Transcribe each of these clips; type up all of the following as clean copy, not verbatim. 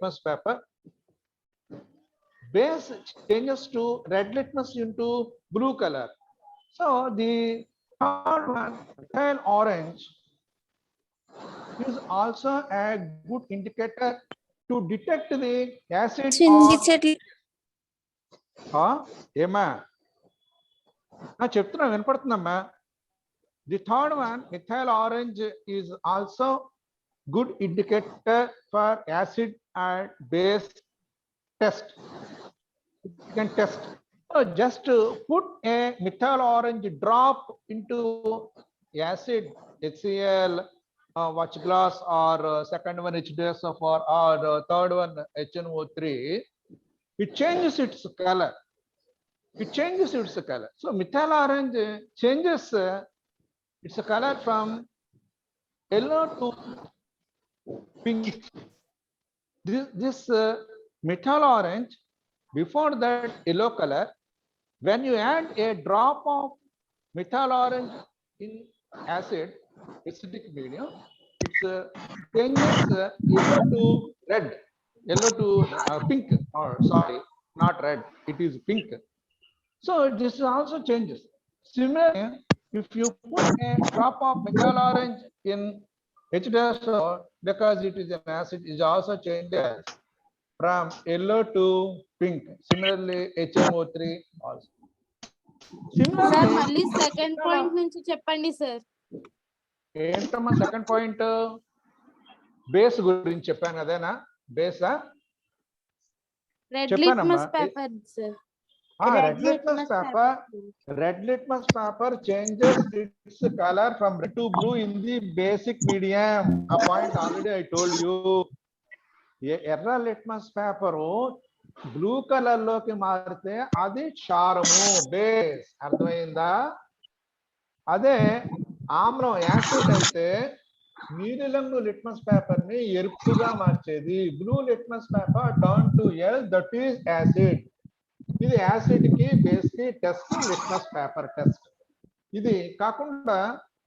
litmus paper. Base changes to red litmus into blue color. So the third one, methyl orange, is also a good indicator to detect the acid or ఏమా చెప్తున్నా వినపడుతుందమ్మా. The third one, methyl orange, is also good indicator for acid and base test. You can test. So just put a methyl orange drop into acid HCl watch glass, or second one H2SO4, or third one HNO3. It changes its color. It changes its color. So methyl orange changes its color from yellow to pink. This methyl orange, before that yellow color, when you add a drop of methyl orange in acid, acidic medium, it changes yellow to red, yellow to pink, or sorry, not red, it is pink. So this also changes. Similarly, if you put a drop of methyl orange in H2SO, because it is an acid, it also changes from yellow to pink. Similarly, HNO3 also. Sir మళ్ళీ second point నుంచి చెప్పండి sir. ఏంటమ్మా second point? Base గురించి చెప్పాను అదేనా? బేసా? Red litmus paper sir. Red litmus paper changes its color from red to blue in the basic medium. A point already I told you. ఎర్ర litmus paper blue colour లోకి మారితే అది క్షారము, base. అర్థమైందా? అదే ఆమ్లం యాసిడ్ అయితే నీలిరంగు లిట్మస్ పేపర్ ని ఎరుపుగా మార్చేది. Blue litmus paper turn to L, that is acid. ఇది యాసిడ్ కి బేస్ కి టెస్ట్, లిట్మస్ పేపర్ టెస్ట్. ఇది కాకుండా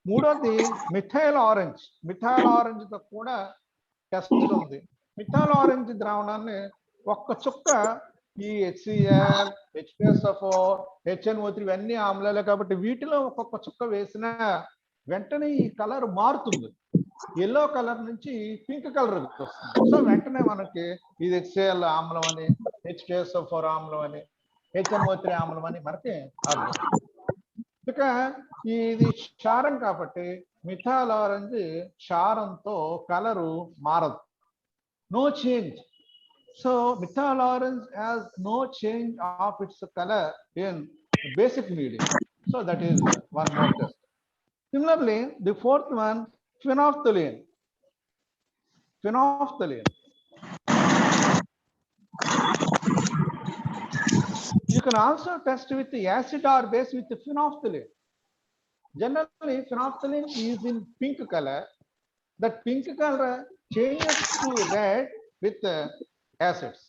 మూడోది మిథైల్ ఆరెంజ్. మిథైల్ ఆరెంజ్ తో కూడా టెస్ట్ ఉంది. మిథైల్ ఆరెంజ్ ద్రావణాన్ని ఒక్క చుక్క ఈ HCl, H2SO4, HNO3 ఇవన్నీ ఆమ్లాలే కాబట్టి వీటిలో ఒక్కొక్క చుక్క వేసిన వెంటనే ఈ కలర్ మారుతుంది. ఎల్లో కలర్ నుంచి పింక్ కలర్ వస్తుంది. సో వెంటనే మనకి ఇది HCl ఆమ్లం అని, H2SO4 ఆమ్లం అని, HNO3 ఆమ్లం అని మనకి అర్థం. ఇక ఇది క్షారం కాబట్టి మిథైల్ ఆరెంజ్ క్షారంతో కలరు మారదు. No change. So methyl orange has no change of its color in basic medium. So that is one more test. Similarly, the fourth one, phenolphthalein. Phenolphthalein. You can also test with the acid or base with the phenolphthalein. Generally, phenolphthalein is in pink color. That pink color changes to red with acids.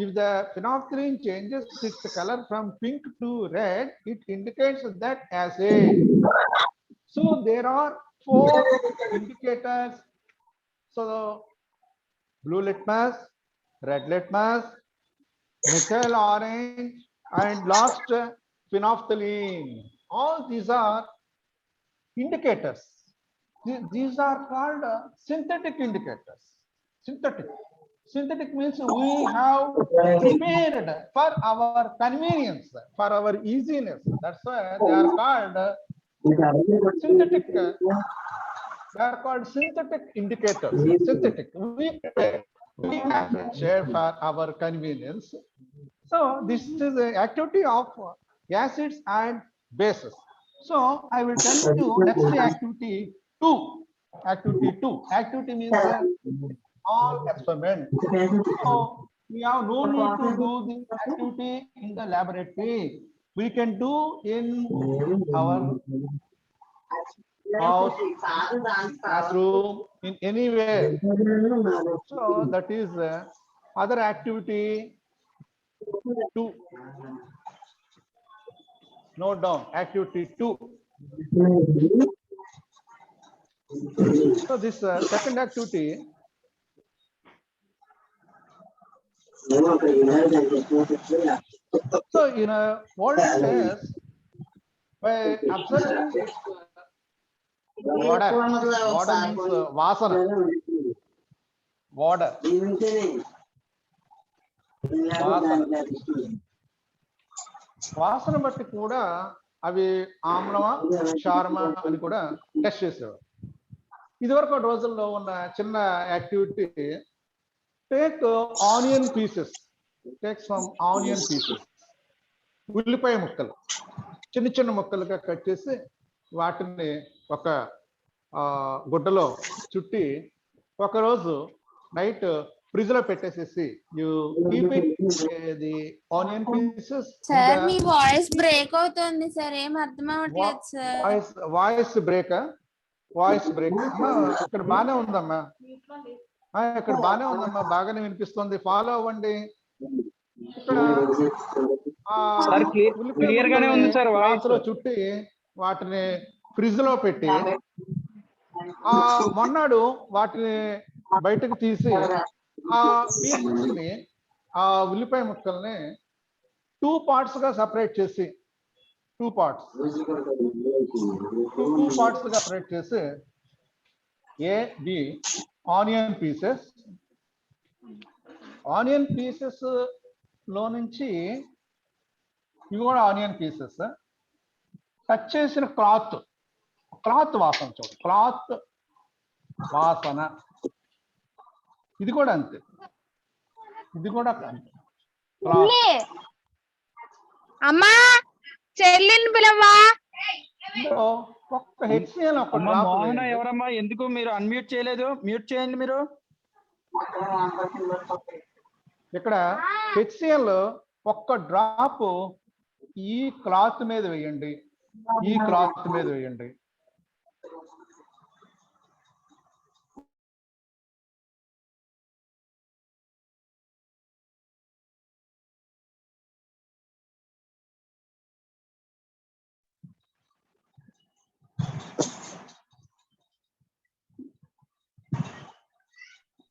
If the phenolphthalein changes its color from pink to red, it indicates that acid. So there are 4 indicators. So blue litmus, red litmus, methyl orange, and last phenolphthalein. All these are indicators. These are called synthetic indicators. Synthetic means we have prepared for our convenience, for our easiness. That's why they are called synthetic. They are called synthetic indicators. Synthetic. We have prepared for our convenience. So this is the activity of acids and bases. So I will tell you next activity 2. Activity 2. Activity means all experiment. So we have no need to do this activity in the laboratory. We can do in our house, classroom, in anywhere. So that is other activity 2. Note down activity 2. So this second activity, So in olden days, by observing its odor means vasana. Odor. వాసన బట్టి కూడా అవి ఆమ్లమా క్షారమా అని కూడా test చేసేవారు. ఇదివరకు రోజుల్లో ఉన్న చిన్న యాక్టివిటీ, టేక్ ఆనియన్ పీసెస్, ఉల్లిపాయ ముక్కలు చిన్న చిన్న ముక్కలుగా కట్ చేసి వాటిని ఒక గుడ్డలో చుట్టి ఒకరోజు నైట్ ఫ్రిడ్జ్ లో పెట్టేసేసి you keep it the onion pieces. Sir me voice break అవుతుంది సార్, ఏం అర్థం అవ్వట్లేదు సార్. వాయిస్ బ్రేక్ ఇక్కడ బానే ఉందమ్మా, బాగానే వినిపిస్తుంది, ఫాలో అవ్వండి. ఇక్కడ క్లియర్ గానే ఉంది సార్. వాయిస్లో చుట్టి వాటిని ఫ్రిడ్జ్ లో పెట్టి మొన్నాడు వాటిని బయటకు తీసి ఆ పీసెస్ ని, ఆ ఉల్లిపాయ ముక్కల్ని 2 parts గా సపరేట్ చేసి 2 parts గా సపరేట్ చేసి ఆనియన్ పీసెస్ లో నుంచి ఇవి కూడా ఆనియన్ పీసెస్ టచ్ చేసిన క్లాత్ వాసన చూడు, క్లాత్ వాసన ఇది కూడా అంతే. అమ్మా చెల్లిని పిలవా. ఒక్క హెచ్సిఎల్ ఎవరమ్మా, ఎందుకు మీరు అన్మ్యూట్ చేయలేదు? మ్యూట్ చేయండి మీరు. ఇక్కడ హెచ్సిఎల్ ఒక్క డ్రాప్ ఈ క్లాత్ మీద వేయండి,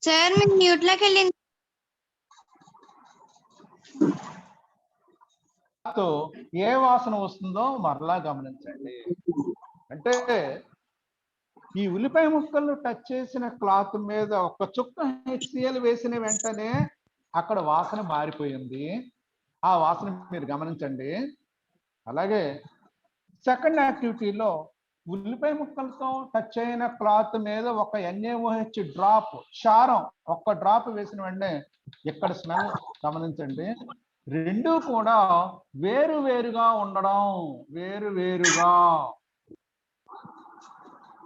సార్ మీరు మ్యూట్ లోకి వెళ్ళింది. ఏ వాసన వస్తుందో మరలా గమనించండి. అంటే ఈ ఉల్లిపాయ ముక్కలు టచ్ చేసిన క్లాత్ మీద ఒక చుక్క హెచ్సిఎల్ వేసిన వెంటనే అక్కడ వాసన మారిపోయింది. ఆ వాసన మీరు గమనించండి. అలాగే సెకండ్ యాక్టివిటీలో ఉల్లిపాయ ముక్కలతో టచ్ అయిన క్లాత్ మీద ఒక NaOH డ్రాప్ క్షారం ఒక్క డ్రాప్ వేసిన వెంటనే ఇక్కడ స్మెల్ గమనించండి. రెండు కూడా వేరుగా ఉండడం,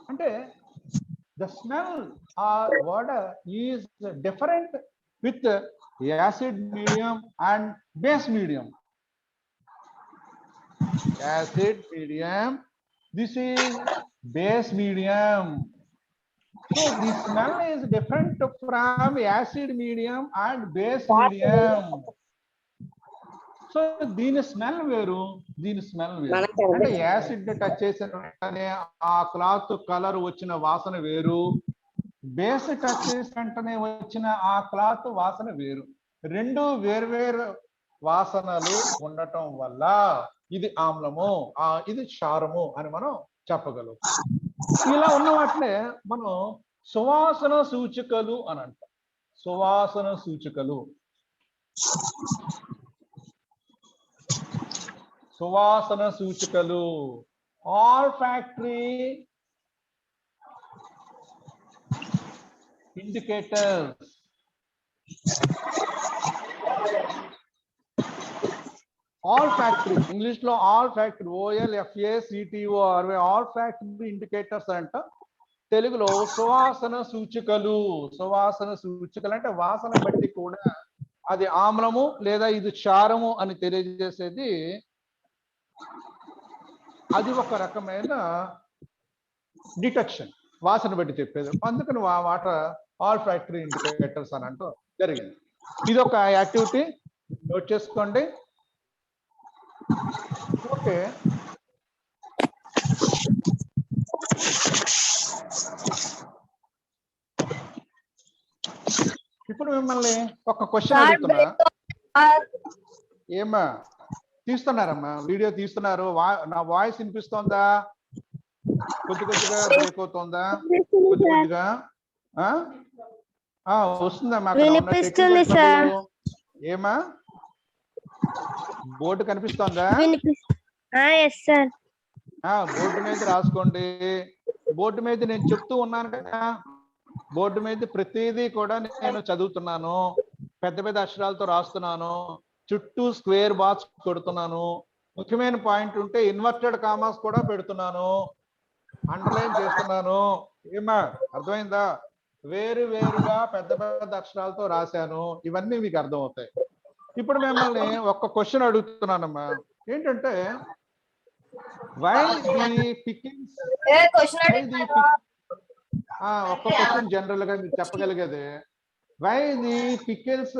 అంటే the smell or odor is different with acid medium and base medium. This is base medium. So the smell is different from acid medium and base medium. So దీని స్మెల్ వేరు. అంటే యాసిడ్ టచ్ చేసిన వెంటనే ఆ cloth colour వచ్చిన వాసన వేరు, base touch చేసిన వెంటనే వచ్చిన ఆ క్లాత్ వాసన వేరు. రెండు వేర్వేరు వాసనలు ఉండటం వల్ల ఇది ఆమ్లము, ఇది క్షారము అని మనం చెప్పగలం. ఇలా ఉన్న వాటినే మనం సువాసన సూచికలు అని అంటాం. సువాసన సూచికలు olfactory indicators. olfactory ఇంగ్లీష్ లో olfactory OLFACTORY olfactory indicators అంట. తెలుగులో సువాసన సూచికలు అంటే వాసన బట్టి కూడా అది ఆమ్లము లేదా ఇది క్షారము అని తెలియజేసేది. అది ఒక రకమైన డిటెక్షన్, వాసన బట్టి చెప్పేది. అందుకని వాటర్ olfactory indicators అని అంటూ జరిగింది. ఇది ఒక యాక్టివిటీ నోట్ చేసుకోండి. ఓకే, ఇప్పుడు ఇప్పుడు మిమ్మల్ని ఒక క్వశ్చన్ అడుగుతున్నా. ఏమ్మా తీస్తున్నారమ్మా, వీడియో తీస్తున్నారు, నా వాయిస్ వినిపిస్తోందా? కొద్దిగా బ్రేక్ అవుతోందా? కొద్దిగా వస్తుందమ్మా. వినిపిస్తుంది సార్. ఏమా బోర్డు కనిపిస్తోందా? Yes sir. బోర్డు మీద రాసుకోండి. బోర్డు మీద నేను చెప్తూ ఉన్నాను కదా, బోర్డు మీద ప్రతిదీ కూడా నేను చదువుతున్నాను, పెద్ద పెద్ద అక్షరాలతో రాస్తున్నాను, చుట్టూ స్క్వేర్ బాక్స్ కొడుతున్నాను, ముఖ్యమైన పాయింట్ ఉంటే ఇన్వర్టెడ్ కామాస్ కూడా పెడుతున్నాను, అండర్లైన్ చేస్తున్నాను. ఏమా అర్థమైందా? వేరుగా పెద్ద పెద్ద అక్షరాలతో రాశాను. ఇవన్నీ మీకు అర్థమవుతాయి. ఇప్పుడు మిమ్మల్ని ఒక్క క్వశ్చన్ అడుగుతున్నానమ్మా. ఏంటంటే వై ది పికిల్స్, ఒక్క క్వశ్చన్ జనరల్ గా మీరు చెప్పగలిగేది, why the pickles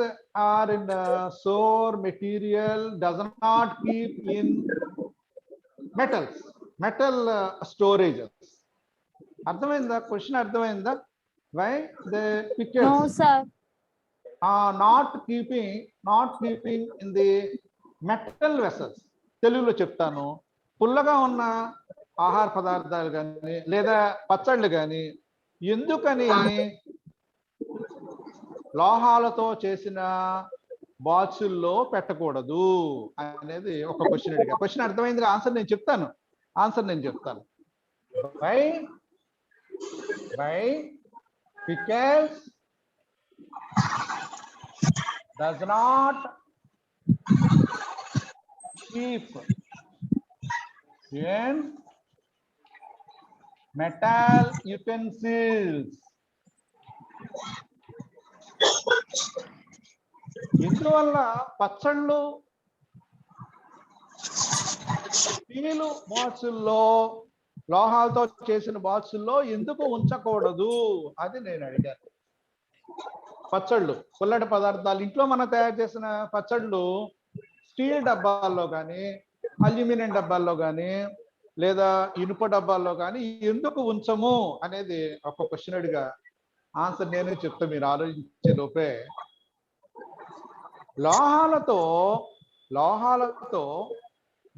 are in the sour material does not keep in metal storages. అర్థమైందా? క్వశ్చన్ అర్థమైందా? why the pickles No sir. are not keeping in the metal vessels. తెలుగులో చెప్తాను, పుల్లగా ఉన్న ఆహార పదార్థాలు కానీ లేదా పచ్చళ్ళు కానీ ఎందుకని లోహాలతో చేసిన బాక్సుల్లో పెట్టకూడదు అనేది ఒక క్వశ్చన్ అడిగా. క్వశ్చన్ అర్థమైంది, ఆన్సర్ నేను చెప్తాను. why pickles does not keep in metal utensils. ఎందువల్ల పచ్చళ్ళు స్టీలు బాక్సుల్లో, లోహాలతో చేసిన బాక్సుల్లో ఎందుకు ఉంచకూడదు అది నేను అడిగాను. పచ్చళ్ళు, పుల్లటి పదార్థాలు ఇంట్లో మనం తయారు చేసిన పచ్చళ్ళు స్టీల్ డబ్బాల్లో కానీ అల్యూమినియం డబ్బాల్లో కానీ లేదా ఇనుప డబ్బాల్లో కానీ ఎందుకు ఉంచము అనేది ఒక క్వశ్చన్ అడిగా. ఆన్సర్ నేనే చెప్తా, మీరు ఆలోచించే లోపే. లోహాలతో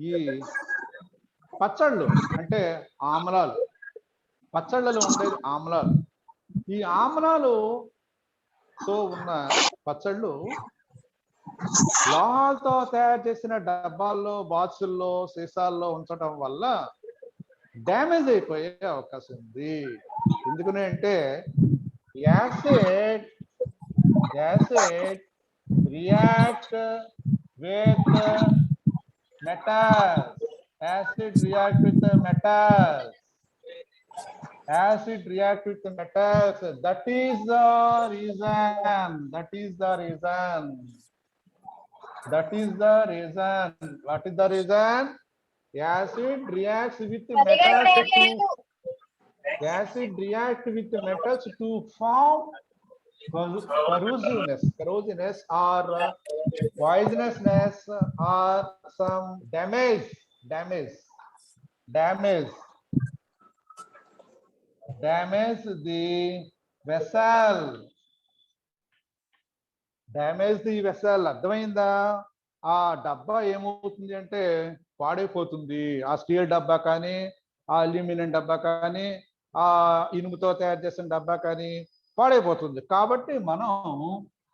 ఈ పచ్చళ్ళు అంటే ఆమ్లాలు, పచ్చళ్ళలో ఉండేది ఆమ్లాలు, ఈ ఆమ్లాలుతో ఉన్న పచ్చళ్ళు లోహాలతో తయారు చేసిన డబ్బాల్లో, బాక్సుల్లో, సీసాల్లో ఉంచడం వల్ల డ్యామేజ్ అయిపోయే అవకాశం ఉంది. ఎందుకని అంటే acid react with metals. Acid react with metals. That is the reason. What is the reason? Acid reacts with metals to form corrosiveness or poisonousness or some damage the vessel. అర్థమైందా? ఆ డబ్బా ఏమవుతుంది అంటే పాడైపోతుంది. ఆ స్టీల్ డబ్బా కానీ, ఆ అల్యూమినియం డబ్బా కానీ, ఆ ఇనుముతో తయారు చేసిన డబ్బా కానీ పాడైపోతుంది. కాబట్టి మనం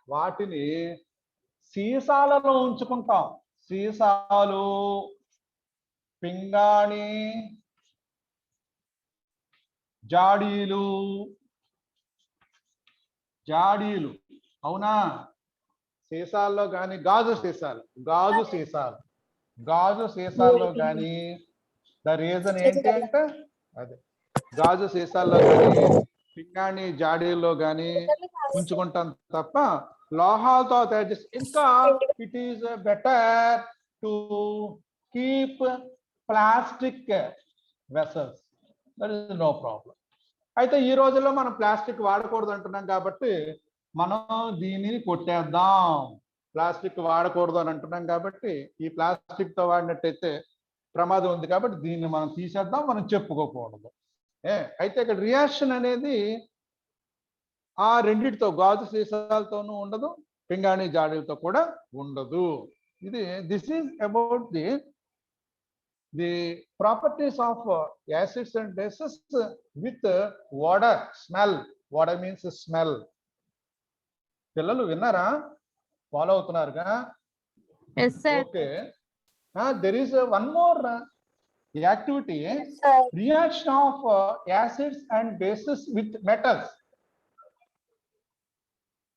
వాటిని సీసాలలో ఉంచుకుంటాం. సీసాలు, పింగాణి, జాడీలు అవునా? సీసాల్లో కానీ గాజు సీసాల్లో కానీ ద రీజన్ ఏంటి అంటే అదే గాజు సీసాల్లో కానీ పింగాణి జాడీల్లో కానీ ఉంచుకుంటాం తప్ప లోహాలతో తయారు చేసి ఇంకా it is better to keep plastic vessels. That is no problem. అయితే ఈ రోజుల్లో మనం ప్లాస్టిక్ వాడకూడదు అంటున్నాం కాబట్టి మనం దీనిని కొట్టేద్దాం. ప్లాస్టిక్ వాడకూడదు అని అంటున్నాం కాబట్టి ఈ ప్లాస్టిక్ తో వాడినట్టయితే ప్రమాదం ఉంది కాబట్టి దీన్ని మనం తీసేద్దాం, మనం చెప్పుకోకూడదు. అయితే ఇక్కడ రియాక్షన్ అనేది ఆ రెండిటితో గాజు సీసాలతోనూ ఉండదు, పింగాణి జాడీలతో కూడా ఉండదు. ఇది this is about the properties of acids and bases with water smell. Water means smell. పిల్లలు విన్నారా? ఫాలో అవుతున్నారుగా? Yes sir. Okay. there is one more activity, reaction of acids and bases with metals.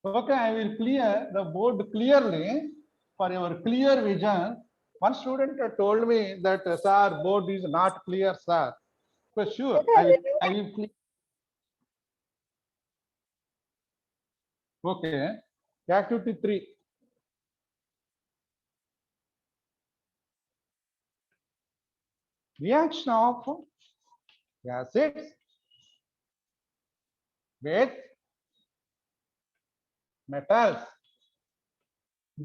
Okay, I will clear the board clearly for your clear vision. One student told me that sir, board is not clear, sir. For sure, I will clear. Okay, activity 3. Reaction of acids with metals.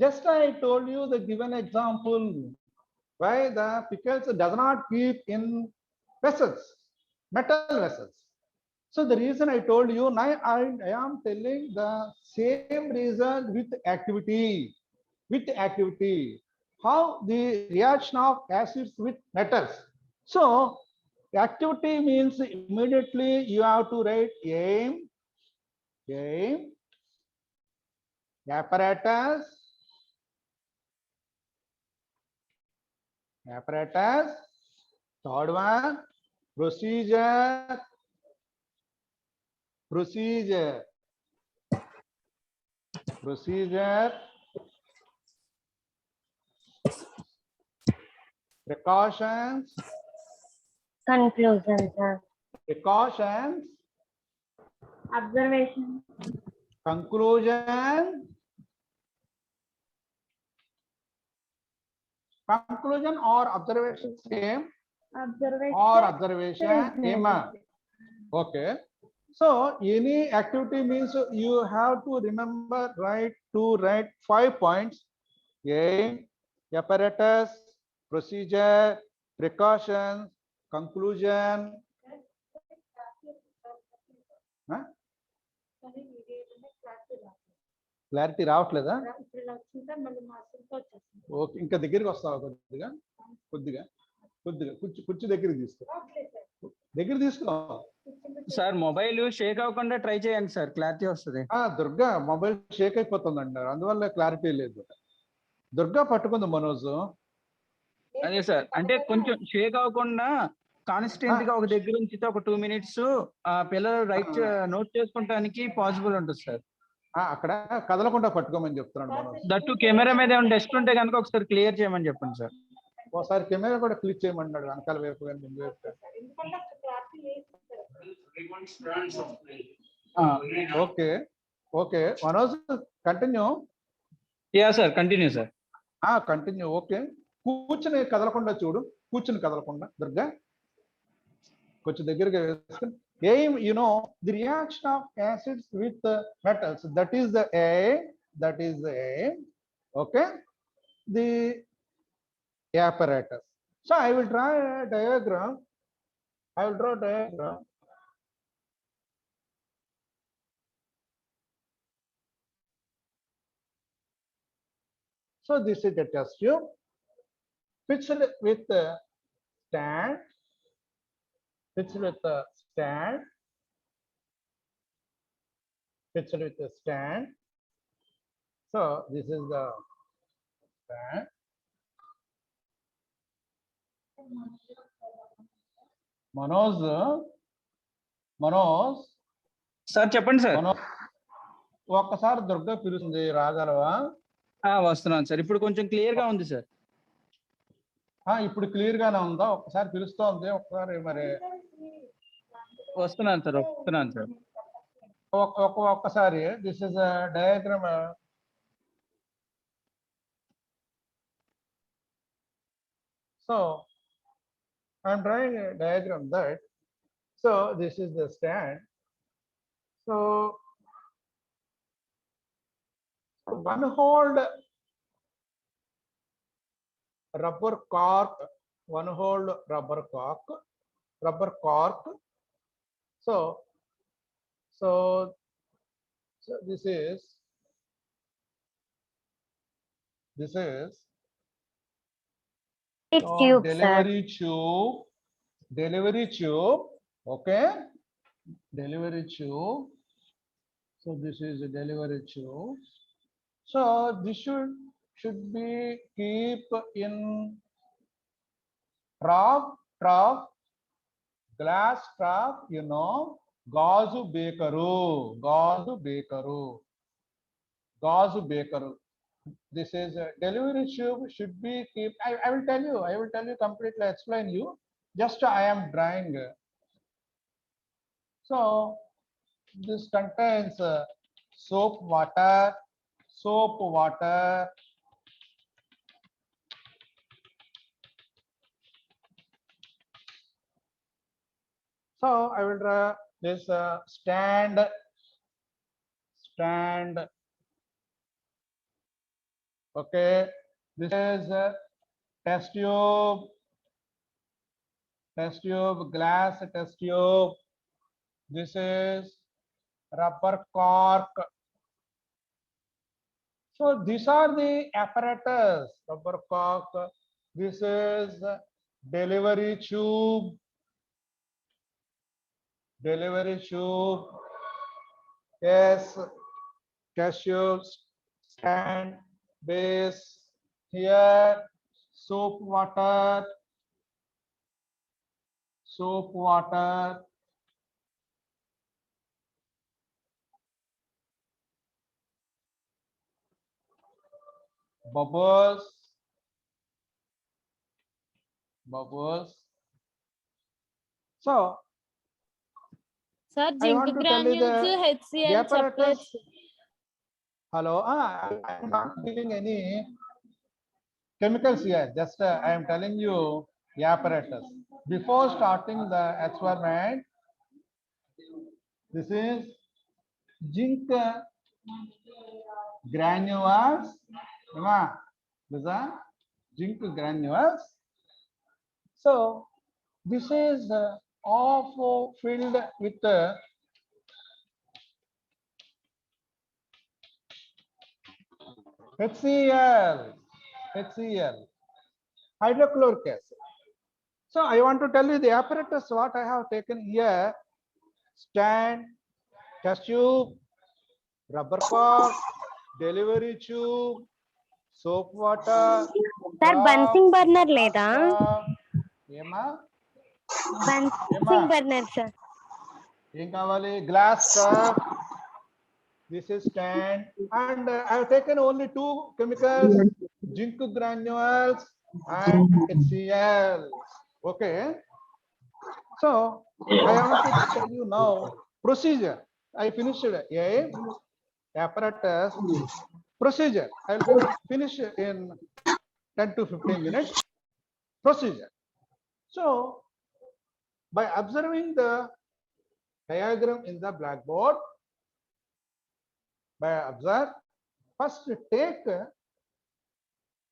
Just I told you the given example why the pickles does not keep in vessels, metal vessels. So the reason I told you, now I am telling the same reason with activity. With activity, how the reaction of acids with metals. So activity means immediately you have to write aim, apparatus, third one, procedure, precautions, Conclusion, sir. precautions, Observation. conclusion, or observation same, or observation Emma. Okay, so any activity means you have to remember write 5 points: aim, apparatus, procedure, precautions, conclusion. Clarity రావట్లేదా? Okay, ఇంకా దగ్గరికి వస్తావా? కొద్దిగా కుర్చీ దగ్గరికి తీసుకో. Sir mobile Sheikh అవ్వకుండా try చేయండి సార్, క్లారిటీ వస్తుంది. దుర్గా మొబైల్ షేక్ అయిపోతుంది అంటారు, అందువల్ల క్లారిటీ లేదు. దుర్గా పట్టుకుంది మనోజ్. అదే సార్, అంటే కొంచెం షేక్ అవ్వకుండా కాన్స్టెంట్ గా ఒక దగ్గర ఉంచితే ఒక 2 minutes ఆ పిల్లలు రైట్ నోట్ చేసుకోవడానికి పాసిబుల్ ఉంటుంది సార్. అక్కడ కదలకుండా పట్టుకోమని చెప్తున్నాడు మనోజ్. దట్టు కెమెరా మీద ఏమైనా డస్ట్ ఉంటే కనుక ఒకసారి క్లియర్ చేయమని చెప్పండి సార్. ఒకసారి కెమెరా కూడా క్లిక్ చేయమన్నాడు, వెనకాల వైపు ముందు వైపు. Okay okay Manoj, continue. Yeah sir, continue sir. Continue. Okay, కూర్చుని కదలకుండా చూడు, కూర్చుని కదలకుండా. దుర్గా కొంచెం దగ్గరగా వేసుకుని. Aim, you know, the reaction of acids with metals, that is the aim. Okay, the apparatus. So I will draw a diagram. So this is the test tube fixed with the stand. Fixed with the stand. So this is the stand. Manoj sir చెప్పండి sir. ఒక్కసారి దుర్గా పిలుస్తుంది, రాగలవా? వస్తున్నాను sir, ఇప్పుడు కొంచెం clear గా ఉంది sir. ఇప్పుడు clear గానే ఉందా? ఒక్కసారి పిలుస్తోంది, ఒక్కసారి మరి వస్తున్నాను సార్. ఒక్కసారి. This is a diagram. So I'm drawing a diagram that, so this is the stand. So one hold rubber cork, So So this is It's so tube, sir. delivery tube, okay, delivery tube. So this is a delivery tube. So this should be keep in trough, glass trough, గాజు Bakerloo, గాజు Bakerloo. This is a delivery tube should be keep. I will tell you completely explain you. Just I am drawing. So this contains soap water. So I will draw this stand. Okay, this is test tube, glass test tube. This is rubber cork. So these are the apparatus. Rubber cork. This is delivery tube. Yes, test tube, stand, base. Here, soap water. Bubbles. So sir I zinc want to tell you granules the HCl apparatus. చెప్పలేదు. Hello, I am not giving any chemicals here. Just I am telling you the apparatus. Before starting the experiment, this is zinc granules. These are zinc granules. So this is all filled with HCl, hydrochloric acid. So I want to tell you the apparatus what I have taken here: stand, test tube, rubber cork, delivery tube, soap water. Sir Bunsen burner లేదా? ఏమా Bunsen burner sir. ఏం కావాలి? Glass cup. This is stand, and I have taken only two chemicals: zinc granules and HCl. Okay. So I want to tell you now procedure. I finished a apparatus procedure. I will finish in 10 to 15 minutes. Procedure. So by observing the diagram in the blackboard, first take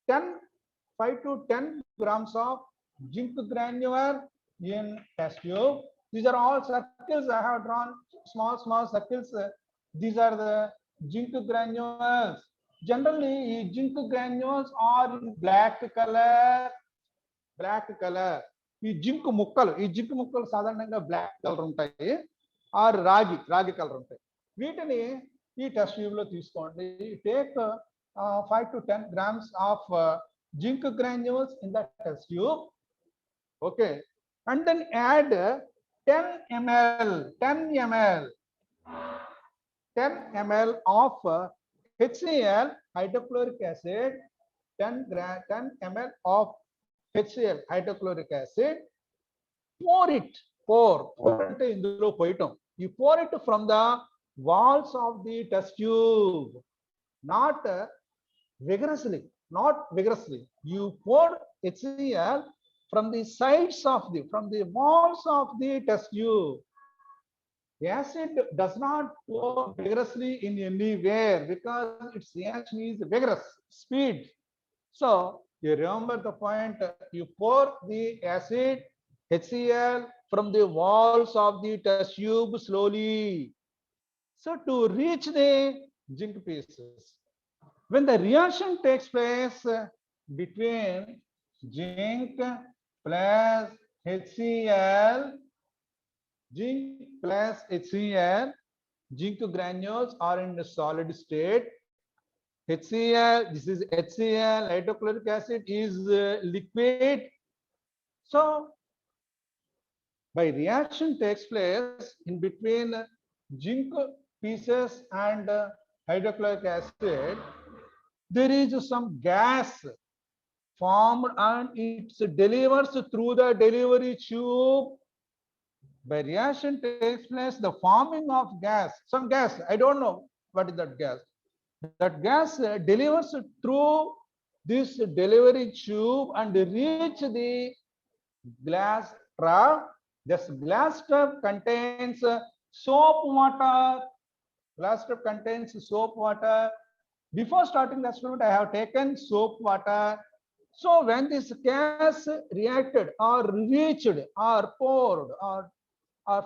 5 to 10 grams of zinc granule in test tube. These are all circles I have drawn, small circles. These are the zinc granules. Generally zinc granules are in black color. ఈ zinc ముక్కలు సాధారణంగా black colour ఉంటాయి, are రాగి colour ఉంటాయి. వీటిని ఈ test tube లో తీసుకోండి. Take 5 to 10 grams of zinc granules in the test tube. Okay, and then add 10 ml of HCl, hydrochloric acid. 10 ml of HCl, hydrochloric acid. Pour అంటే ఇందులో పోయటం. You pour it from the walls of the test tube, not vigorously. You pour HCl from the sides of from the walls of the test tube. The acid does not pour vigorously in anywhere because its reaction is vigorous, speed. So you remember the point. You pour the acid HCl from the walls of the test tube slowly. So to reach the zinc pieces, when the reaction takes place between zinc plus HCl, zinc plus HCl, zinc granules are in the solid state. HCl, this is HCl, hydrochloric acid is liquid. So by reaction takes place in between zinc pieces and hydrochloric acid, there is some gas formed and it delivers through the delivery tube. By reaction takes place the forming of gas, some gas, I don't know what is that gas. That gas delivers through this delivery tube and reach the glass trough. This glass trough contains soap water. Glass trough contains soap water. Before starting the experiment, I have taken soap water. So when this gas reacted or reached or poured or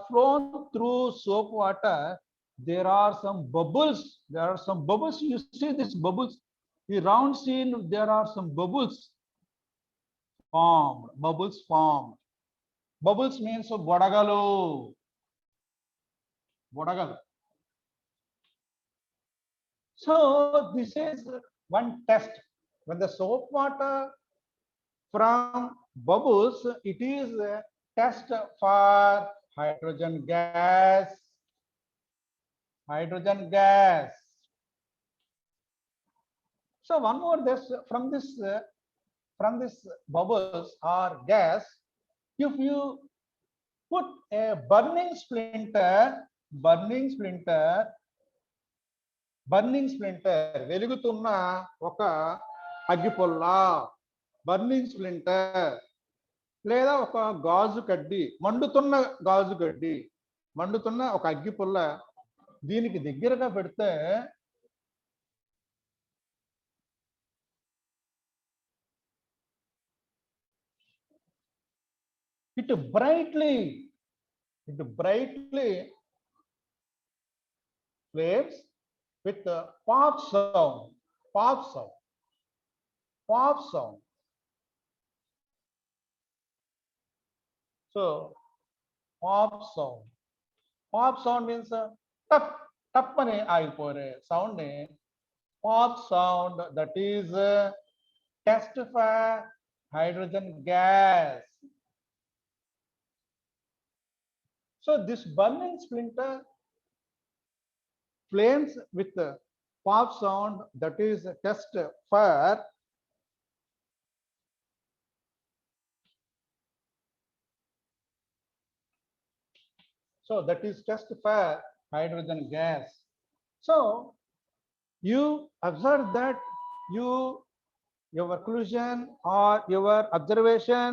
flown through soap water, there are some bubbles. There are some bubbles. You see these bubbles. The round scene, there are some bubbles formed. Bubbles formed. Bubbles means bodagalu. Bodagal. So this is one test. When the soap water from bubbles, it is a test for hydrogen gas. Hydrogen gas. So one more this from this bubbles or gas, if you put a burning splinter, వెలుగుతున్న ఒక అగ్గిపుల్ల, burning splinter లేదా ఒక గాజు కడ్డీ, మండుతున్న గాజు కడ్డీ, మండుతున్న ఒక అగ్గిపుల్ల దీనికి దగ్గరగా పెడితే it brightly flames with the pop sound. So pop sound means tap అని ఆగిపోయే sound ని pop sound, that is test for hydrogen gas. So this burning splinter flames with the pop sound, that is a test for hydrogen gas. So you observe that your conclusion or your observation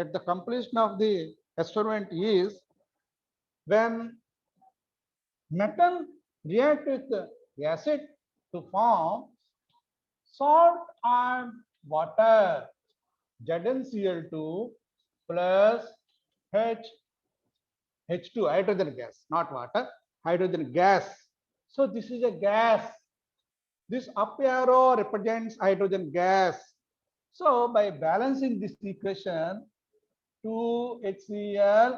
at the completion of the experiment is when metal react with acid to form salt and water, ZnCl2 plus H2, hydrogen gas, not water, hydrogen gas. So this is a gas. This up arrow represents hydrogen gas. So by balancing this equation, 2HCl,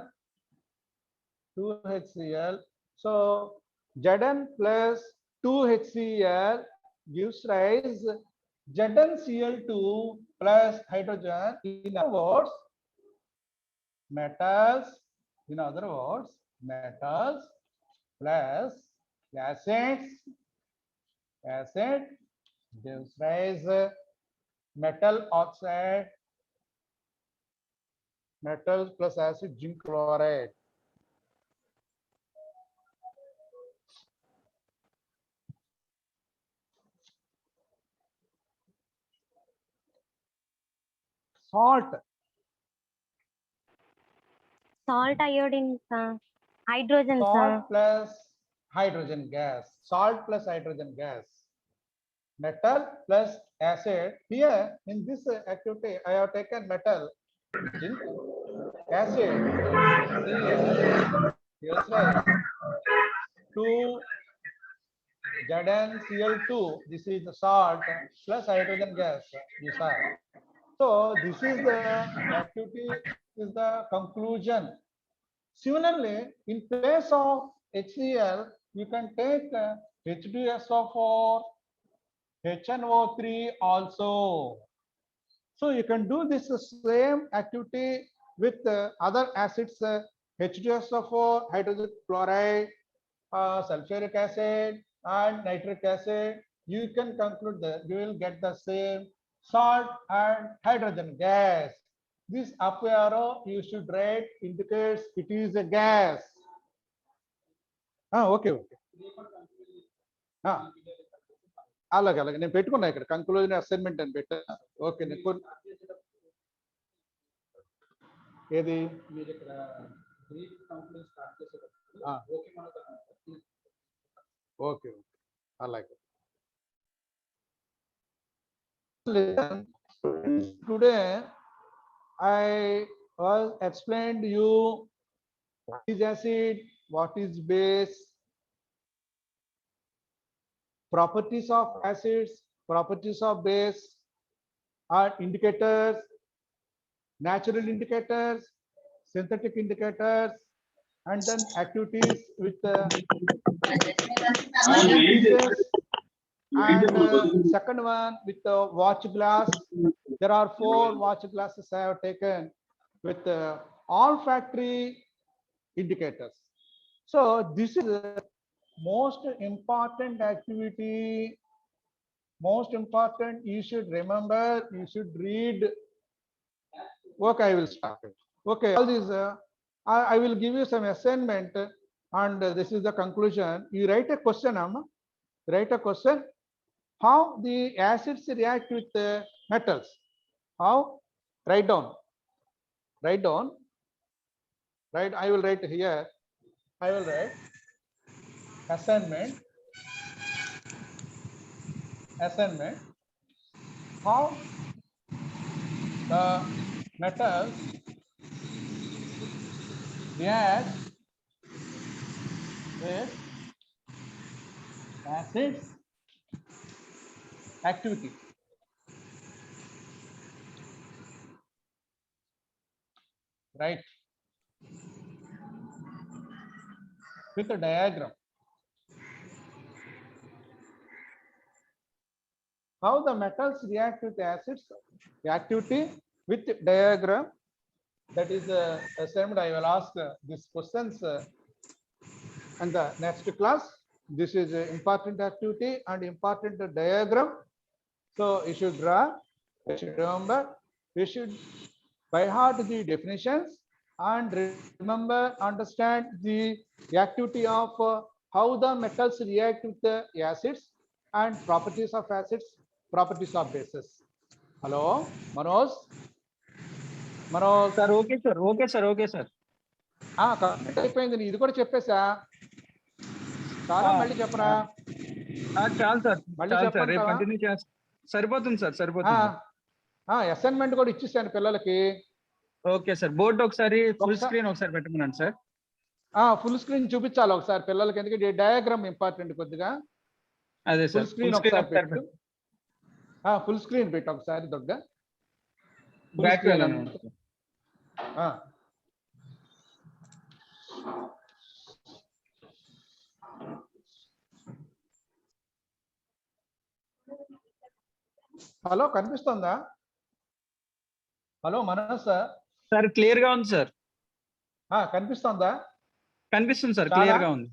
so Zn plus 2HCl gives rise ZnCl2 plus hydrogen. In other words, metals plus acid gives rise metal oxide, metals plus acid, zinc chloride. Salt iodine, sir. Hydrogen, sir. Salt plus hydrogen gas. Metal plus acid. Here in this activity, I have taken metal, zinc, acid, Cl, 2 ZnCl2, this is the salt plus hydrogen gas, these are. So this is the activity, is the conclusion. Similarly, in place of HCl, you can take H2SO4, HNO3 also. So you can do this same activity with other acids, H2SO4, hydrogen chloride, sulfuric acid, and nitric acid. You can conclude that you will get the same salt and hydrogen gas. This up arrow you should write indicates it is a gas. Okay. అలాగే నేను పెట్టుకున్నా ఇక్కడ conclusion assignment అని పెట్టా. Okay ఏది okay అలాగే. Today I was explained you what is acid, what is base, properties of acids, properties of base, are indicators, natural indicators, synthetic indicators, and then activities with and second one with the watch glass. There are 4 watch glasses I have taken with olfactory indicators. So this is most important activity, most important. You should remember, you should read. Okay, I will start it. Okay, all these I will give you some assignment, and this is the conclusion. You write a question, Amma. Write a question. How the acids react with metals? How? Write down. Write down. Right, I will write here. I will write assignment. Assignment. How the metals react with acids activity. Right. With a diagram. How the metals react with acids activity with diagram. That is assignment. I will ask these questions in the next class. This is important activity and important diagram. So you should draw, you should remember, you should by heart the definitions and remember, understand the activity of how the metals react with the acids and properties of acids, properties of bases. Hello, Manoj. Sir okay sir okay sir complete అయిపోయింది. ఇది కూడా చెప్పేసా చాలా, మళ్ళీ చెప్పరా? చాలు sir, మళ్ళీ చెప్పండి. రేపు కంటిన్యూ చేస్తా. సరిపోతుంది సార్, సరిపోతుంది. అసైన్మెంట్ కూడా ఇచ్చేసాను పిల్లలకి. ఓకే సార్, బోర్డు ఒకసారి ఫుల్ స్క్రీన్ ఒకసారి పెట్టమన్నాను సార్. ఫుల్ స్క్రీన్ చూపించాలి ఒకసారి పిల్లలకి, ఎందుకంటే డయాగ్రామ్ ఇంపార్టెంట్ కొద్దిగా. అదే సార్, ఫుల్ స్క్రీన్ ఒకసారి పెట్టు. ఫుల్ స్క్రీన్ పెట్టు ఒకసారి దొడ్డ. బ్యాక్ వెళ్ళాను. హలో, కనిపిస్తుందా? Hello Manoj sir. Sir clear గా ఉంది సార్. కనిపిస్తుందా? కనిపిస్తుంది సార్, క్లియర్ గా ఉంది.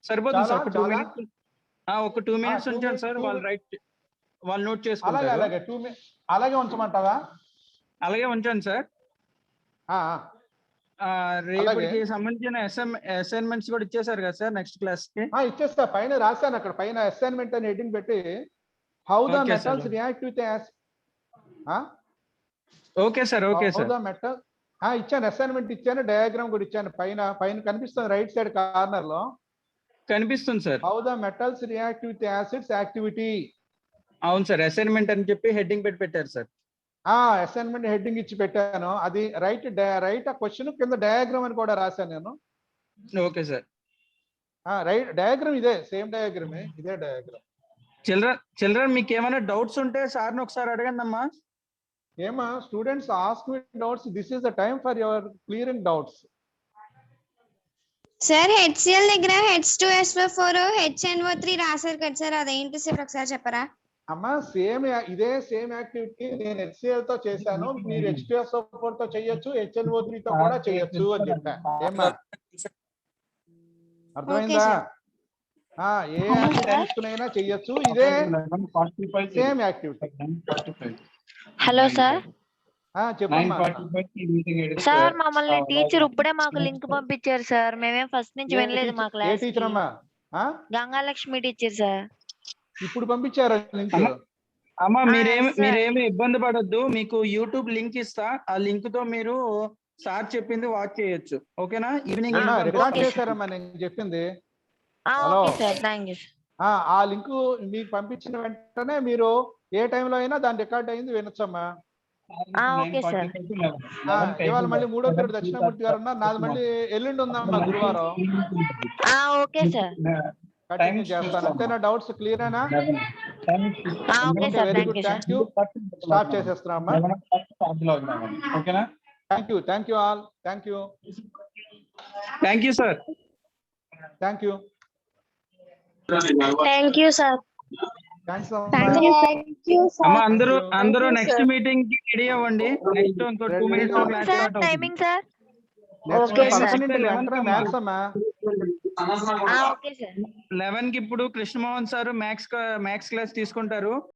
సరిపోతుంది సార్. ఒక 2 మినిట్స్ ఉంచాను సార్. వాళ్ళు నోట్ చేసుకుంటారు. అలాగే ఉంచమంటావా? అలాగే ఉంచాను సార్. రేపటికి సంబంధించిన అసైన్మెంట్స్ కూడా ఇచ్చేసారు కదా సార్ నెక్స్ట్ క్లాస్ కి? ఇచ్చేస్తా. పైన రాశాను, అక్కడ పైన అసైన్మెంట్ అని హెడ్డింగ్ పెట్టి how the metals react with okay sir, okay sir. Metal ఇచ్చాను, అసైన్మెంట్ ఇచ్చాను, డయాగ్రామ్ కూడా ఇచ్చాను. పైన కనిపిస్తుంది రైట్ సైడ్ కార్నర్ లో కనిపిస్తుంది sir. How the metals react with acids activity. అవును సార్, అసైన్మెంట్ అని చెప్పి హెడ్డింగ్ పెట్టారు సార్. అసైన్మెంట్ హెడ్డింగ్ ఇచ్చి పెట్టాను. అది రైట్ ఆ క్వశ్చన్ కింద డయాగ్రామ్ అని కూడా రాశాను నేను. Okay sir. రైట్ డయాగ్రామ్ ఇదే, సేమ్ డయాగ్రామే, ఇదే డయాగ్రామ్. చిల్డ్రన్ మీకు ఏమైనా డౌట్స్ ఉంటే సార్ని ఒకసారి అడగండి అమ్మా. ఏమా students ask me doubts, this is the time for your clearing doubts. Sir HCl దగ్గర H2SO4 HNO3 రాశారు కదా సార్, అదేంటి సార్ ఒకసారి చెప్పరా? అమ్మా ఇదే సేమ్ యాక్టివిటీ నేను HCl తో చేశాను, మీరు H2SO4 తో చేయొచ్చు, HNO3 తో కూడా చేయొచ్చు అని చెప్పా. ఏమ్మా అర్థమైందా? ఏ యాక్టివిటీ తీసుకునైనా చేయొచ్చు, ఇదే సేమ్ యాక్టివిటీ. Hello sir. చెప్పమ్మా. సార్ మమ్మల్ని టీచర్ ఇప్పుడే మాకు లింక్ పంపించారు సార్, మేమేం ఫస్ట్ నుంచి వినలేదు మా ఏ క్లాస్. టీచర్ అమ్మా? Gangalakshmi teacher sir. ఇప్పుడు పంపించారు లింక్. అమ్మా sir. మీరేమి ఇబ్బంది పడొద్దు, మీకు యూట్యూబ్ లింక్ ఇస్తా, ఆ లింక్ తో మీరు సార్ చెప్పింది వాచ్ చేయొచ్చు. ఓకేనా? ఈవినింగ్ రికార్డ్ చేశారమ్మా నేను చెప్పింది. Okay sir, thank you. ఆ లింక్ మీకు పంపించిన వెంటనే మీరు ఏ టైంలో అయినా దాని రికార్డ్ అయింది వినొచ్చమ్మా. Okay sir. ఇవాళ మళ్ళీ 3వ పీరియడ్ దక్షిణామూర్తి గారు ఉన్నారు, నాది మళ్ళీ ఎల్లుండి ఉందమ్మా గురువారం. Okay sir. కంటిన్యూ చేస్తాను. అంతేనా? డౌట్స్ క్లియరేనా? Okay sir, very thank good, you sir. Thank you. Start చేసేస్తున్నామా? ఓకేనా? Thank you all, thank you sir. Thank you. Thank you sir. Thanks అమ్మా అందరూ నెక్స్ట్ మీటింగ్ కి రెడీ అవ్వండి. నెక్స్ట్ ఇంకో 2 minutes లో క్లాస్ సార్ స్టార్ట్ అవుతుంది. Timing sir. Okay sir. Maths అమ్మా. Okay sir. 11 కి ఇప్పుడు కృష్ణమోహన్ సార్ మ్యాథ్స్ క్లాస్ తీసుకుంటారు.